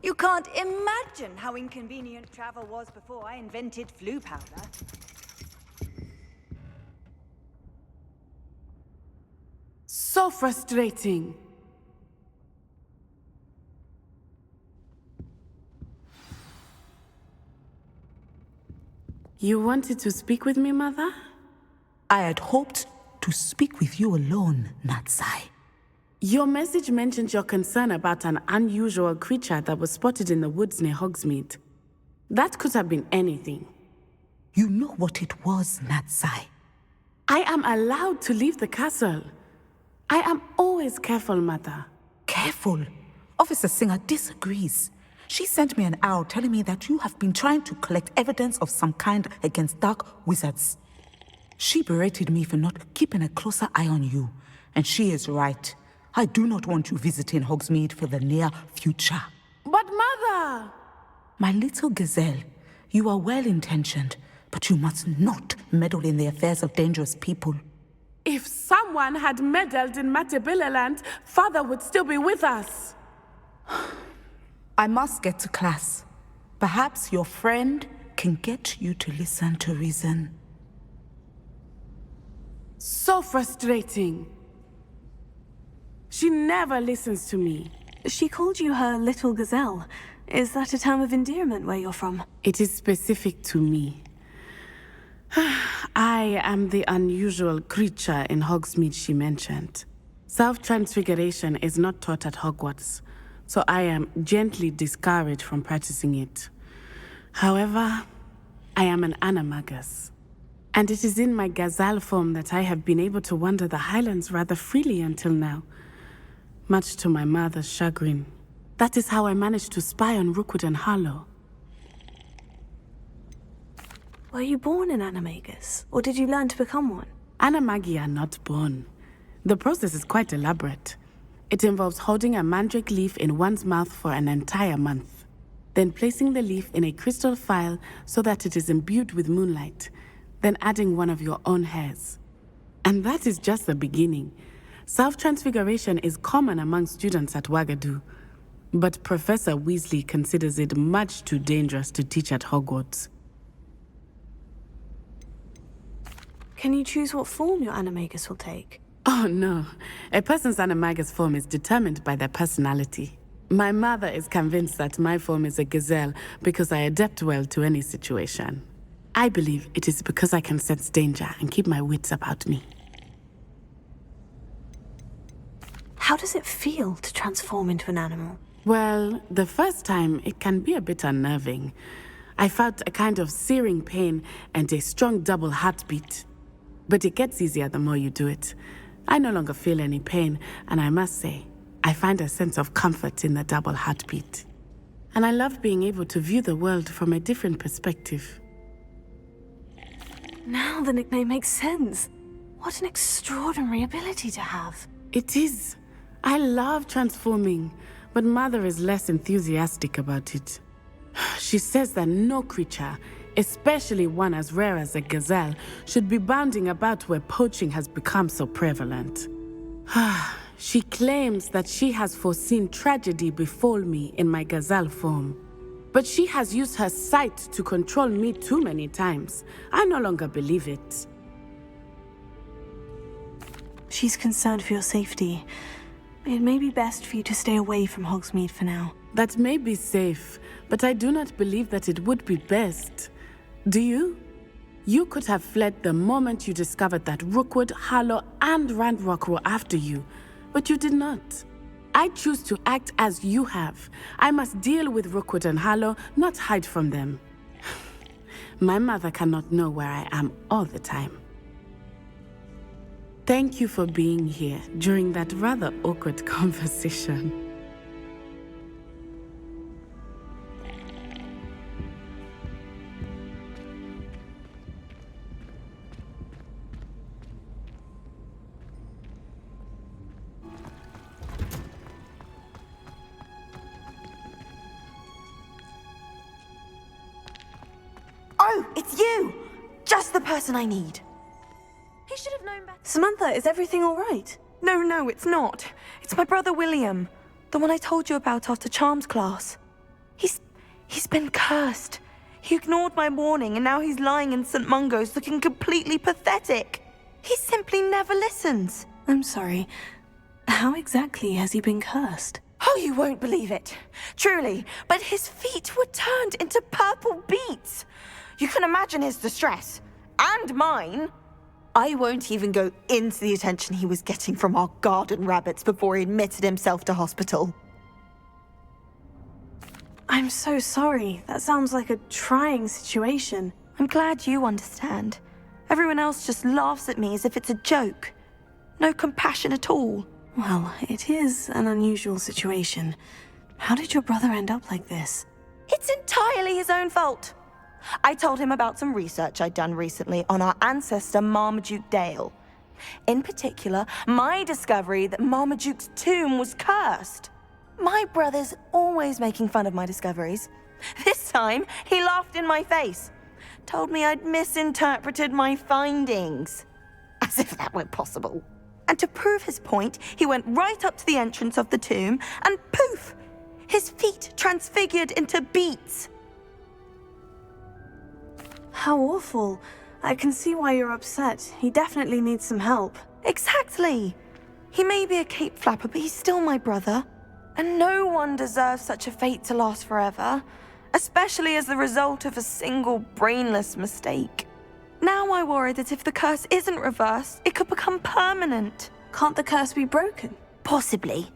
You can't imagine how inconvenient travel was before I invented flu powder. So frustrating. You wanted to speak with me, Mother? I had hoped to speak with you alone, Natsai. Your message mentioned your concern about an unusual creature that was spotted in the woods near Hogsmeade. That could have been anything. You know what it was, Natsai. I am allowed to leave the castle. I am always careful, Mother. Careful. Officer Singer disagrees. She sent me an owl telling me that you have been trying to collect evidence of some kind against dark wizards. She berated me for not keeping a closer eye on you, and she is right. I do not want you visiting Hogsmeade for the near future. But Mother! My little gazelle, you are well-intentioned, but you must not meddle in the affairs of dangerous people. If someone had meddled in Matabeleland, Father would still be with us. I must get to class. Perhaps your friend can get you to listen to reason. So frustrating. She never listens to me. She called you her little gazelle. Is that a term of endearment where you're from? It is specific to me. I am the unusual creature in Hogsmeade she mentioned. Self-transfiguration is not taught at Hogwarts, so I am gently discouraged from practicing it. However, I am an animagus, and it is in my gazelle form that I have been able to wander the Highlands rather freely until now, much to my mother's chagrin. That is how I managed to spy on Rookwood and Harlow. Were you born an animagus, or did you learn to become one? Animagi are not born. The process is quite elaborate. It involves holding a mandrake leaf in one's mouth for an entire month, then placing the leaf in a crystal phial so that it is imbued with moonlight, then adding one of your own hairs. And that is just the beginning. Self-transfiguration is common among students at Wagadu, but Professor Weasley considers it much too dangerous to teach at Hogwarts. Can you choose what form your animagus will take? Oh no, a person's animagus form is determined by their personality. My mother is convinced that my form is a gazelle because I adapt well to any situation. I believe it is because I can sense danger and keep my wits about me. How does it feel to transform into an animal? Well, the first time it can be a bit unnerving. I felt a kind of searing pain and a strong double heartbeat. But it gets easier the more you do it. I no longer feel any pain, and I must say, I find a sense of comfort in the double heartbeat. And I love being able to view the world from a different perspective. Now the nickname makes sense. What an extraordinary ability to have. It is. I love transforming, but Mother is less enthusiastic about it. She says that no creature, especially one as rare as a gazelle, should be bounding about where poaching has become so prevalent. She claims that she has foreseen tragedy befall me in my gazelle form. But she has used her sight to control me too many times. I no longer believe it. She's concerned for your safety. It may be best for you to stay away from Hogsmeade for now. That may be safe, but I do not believe that it would be best. Do you? You could have fled the moment you discovered that Rookwood, Harlow, and Ranrock were after you, but you did not. I choose to act as you have. I must deal with Rookwood and Harlow, not hide from them. My mother cannot know where I am all the time. Thank you for being here during that rather awkward conversation. Oh, it's you! Just the person I need. He should have known better. Samantha, is everything all right? No, it's not. It's my brother William. The one I told you about after Charms class. He's been cursed. He ignored my warning, and now he's lying in St. Mungo's looking completely pathetic. He simply never listens. I'm sorry. How exactly has he been cursed? Oh, you won't believe it. Truly, but his feet were turned into purple beets. You can imagine his distress. And mine. I won't even go into the attention he was getting from our garden rabbits before he admitted himself to hospital. I'm so sorry. That sounds like a trying situation. I'm glad you understand. Everyone else just laughs at me as if it's a joke. No compassion at all. Well, it is an unusual situation. How did your brother end up like this? It's entirely his own fault. I told him about some research I'd done recently on our ancestor Marmaduke Dale. In particular, my discovery that Marmaduke's tomb was cursed. My brother's always making fun of my discoveries. This time, he laughed in my face. Told me I'd misinterpreted my findings. As if that were possible. And to prove his point, he went right up to the entrance of the tomb and poof! His feet transfigured into beets. How awful. I can see why you're upset. He definitely needs some help. Exactly. He may be a cape flapper, but he's still my brother. And no one deserves such a fate to last forever, especially as the result of a single brainless mistake. Now I worry that if the curse isn't reversed, it could become permanent. Can't the curse be broken? Possibly.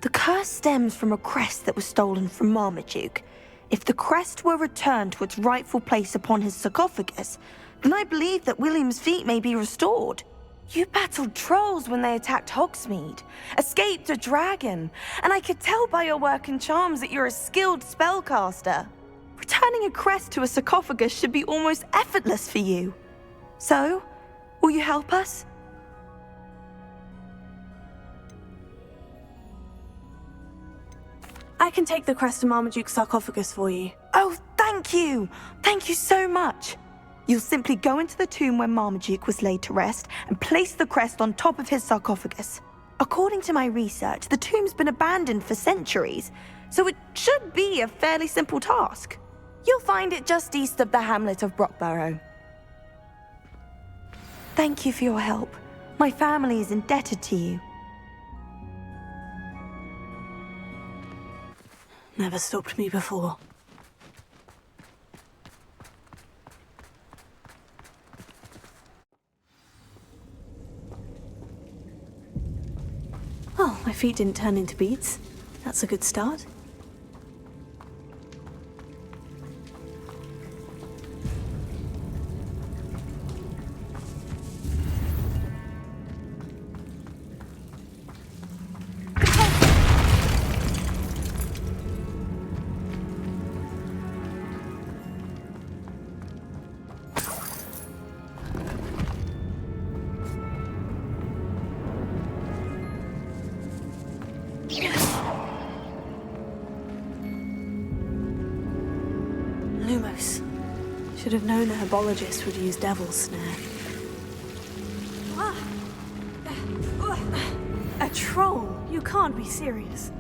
The curse stems from a crest that was stolen from Marmaduke. If the crest were returned to its rightful place upon his sarcophagus, then I believe that William's feet may be restored. You battled trolls when they attacked Hogsmeade, escaped a dragon, and I could tell by your work and charms that you're a skilled spellcaster. Returning a crest to a sarcophagus should be almost effortless for you. So, will you help us? I can take the crest to Marmaduke's sarcophagus for you. Oh, thank you! Thank you so much! You'll simply go into the tomb where Marmaduke was laid to rest and place the crest on top of his sarcophagus. According to my research, the tomb's been abandoned for centuries, so it should be a fairly simple task. You'll find it just east of the hamlet of Brockborough. Thank you for your help. My family is indebted to you. Never stopped me before. Well, my feet didn't turn into beets. That's a good start. Lumos. Should have known a herbologist would use Devil's Snare. A troll? You can't be serious.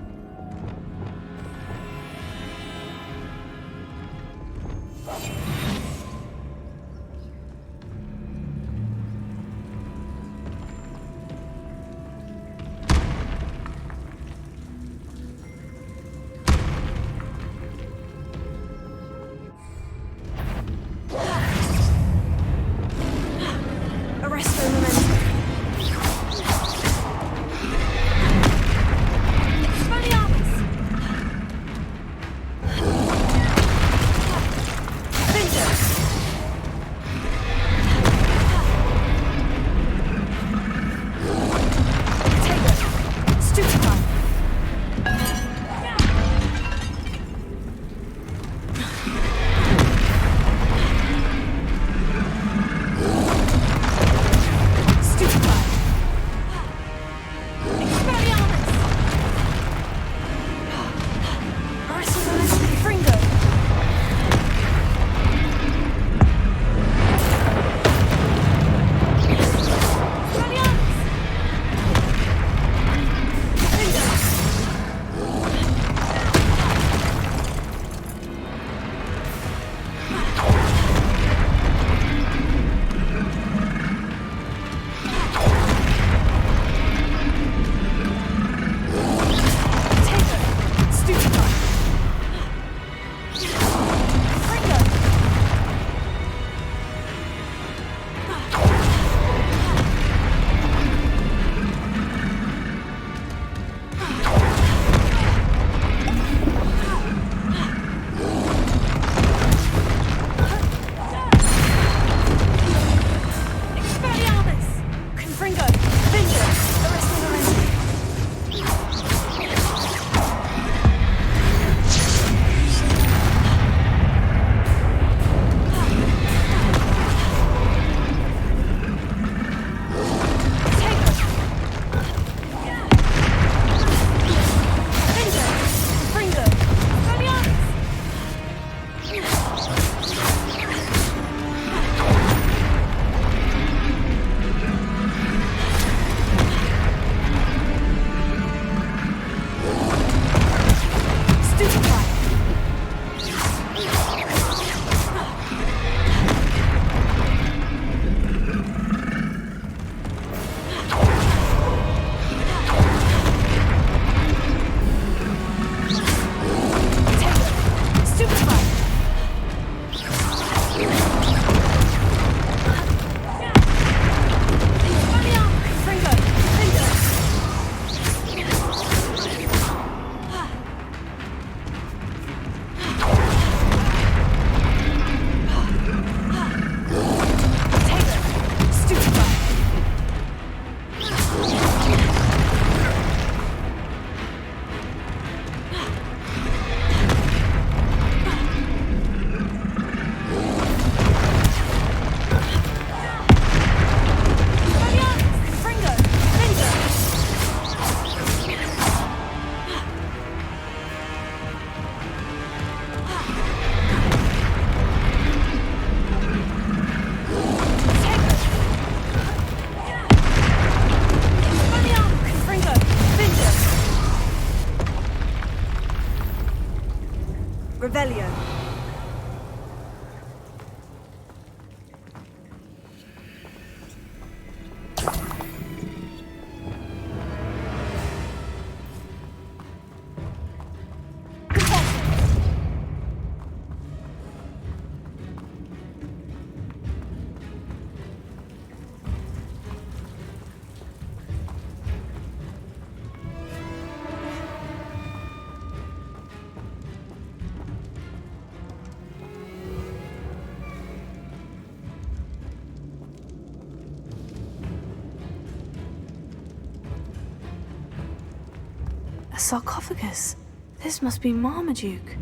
A sarcophagus. This must be Marmaduke.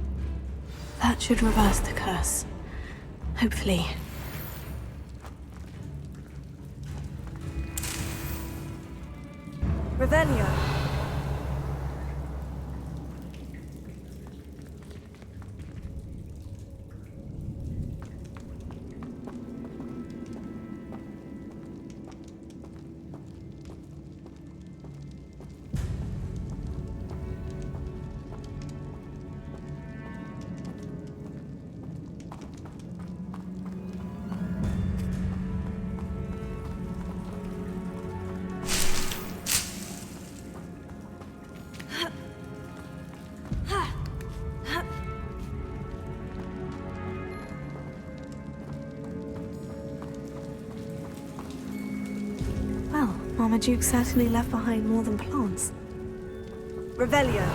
That should reverse the curse. Hopefully. Revelio. Well, Marmaduke certainly left behind more than plants. Revelio.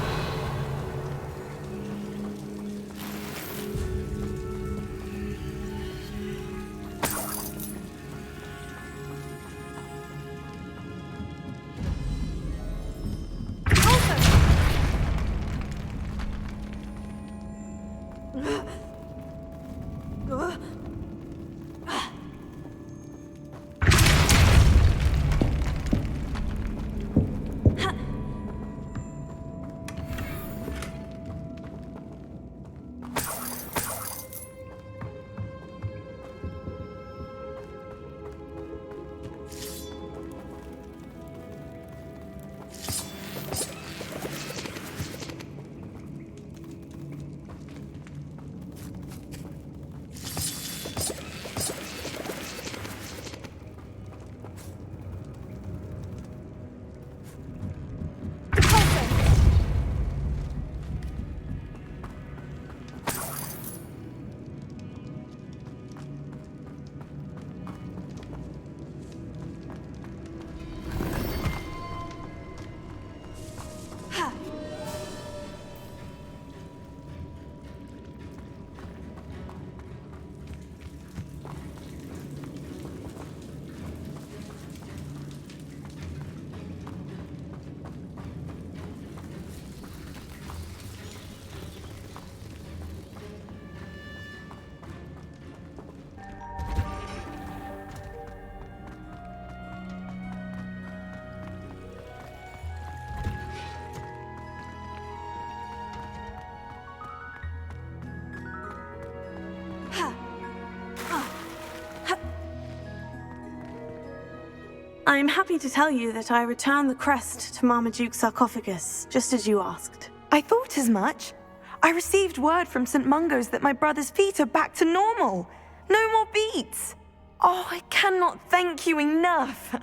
I'm happy to tell you that I returned the crest to Marmaduke's sarcophagus, just as you asked. I thought as much. I received word from St. Mungo's that my brother's feet are back to normal. No more beats. Oh, I cannot thank you enough.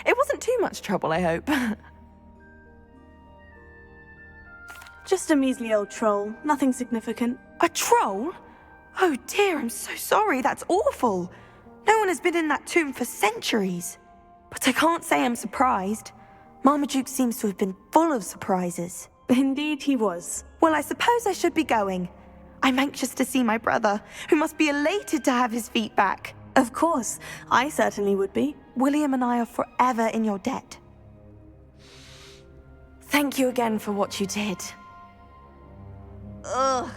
It wasn't too much trouble, I hope. Just a measly old troll, nothing significant. A troll? Oh dear, I'm so sorry. That's awful. No one has been in that tomb for centuries. But I can't say I'm surprised. Marmaduke seems to have been full of surprises. Indeed he was. Well, I suppose I should be going. I'm anxious to see my brother, who must be elated to have his feet back. Of course, I certainly would be. William and I are forever in your debt. Thank you again for what you did. Ugh.